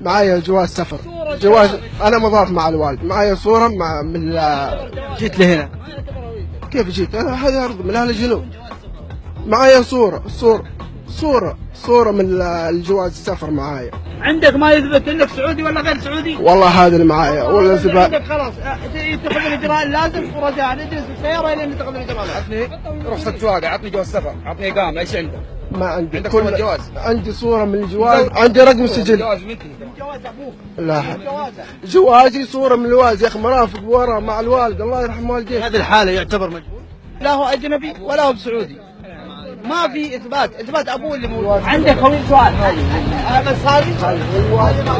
معايا جواز سفر، جواز انا مضاف مع الوالد، معايا صوره من جيت لهنا كيف جيت؟ انا هذا ارض من اهل الجنوب. معايا صوره من الجواز السفر معايا. عندك ما يثبت انك سعودي ولا غير سعودي؟ والله هذا اللي معايا ولا زبال. عندك خلاص تاخذ الاجراء اللازم ورجاء نجلس بالسياره لين تاخذ الاجراء. عطني رخصة سواقة، عطني جواز سفر، عطني إقامة، ايش عندك؟ ما عندي. عندك صورة جواز؟ عندي صورة من الجواز، عندي رقم سجل. جواز منك؟ جواز ابوك. لا جوازي صورة من الوالد يا اخي، مرافق ورا مع الوالد الله يرحم والديه. هذه الحاله يعتبر مجهول، لا هو اجنبي ولا هو بسعودي، ما في اثبات ابوه اللي موجود. عندك خوي سؤال بس هذه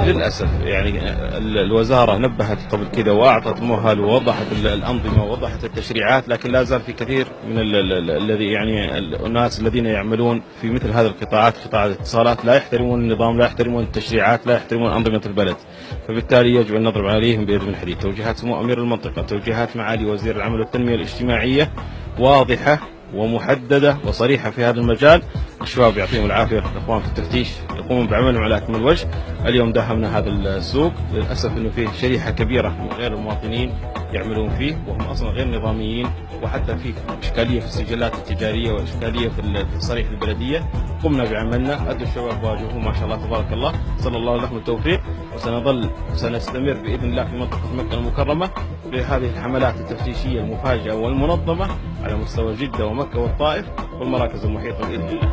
للاسف يعني الوزاره نبهت قبل كذا واعطت مهل ووضحت الانظمه ووضحت التشريعات، لكن لا زال في كثير من الذي يعني الناس الذين يعملون في مثل هذه القطاعات، قطاع الاتصالات، لا يحترمون النظام، لا يحترمون التشريعات، لا يحترمون انظمه البلد، فبالتالي يجب ان نضرب عليهم بيد من حديد. توجيهات سمو امير المنطقه، توجيهات معالي وزير العمل والتنميه الاجتماعيه واضحه ومحدده وصريحه في هذا المجال. الشباب يعطيهم العافيه، الاخوان في التفتيش يقومون بعملهم على اكمل وجه. اليوم داهمنا هذا السوق، للاسف انه فيه شريحه كبيره من غير المواطنين يعملون فيه وهم اصلا غير نظاميين، وحتى فيه اشكاليه في السجلات التجاريه واشكاليه في تصاريح البلديه. قمنا بعملنا، ادوا الشباب واجهوا ما شاء الله تبارك الله، صلى الله لهم التوفيق. سنستمر باذن الله في منطقه مكه المكرمه بهذه الحملات التفتيشيه المفاجئه والمنظمه على مستوى جده ومكه والطائف والمراكز المحيطه باذن الله.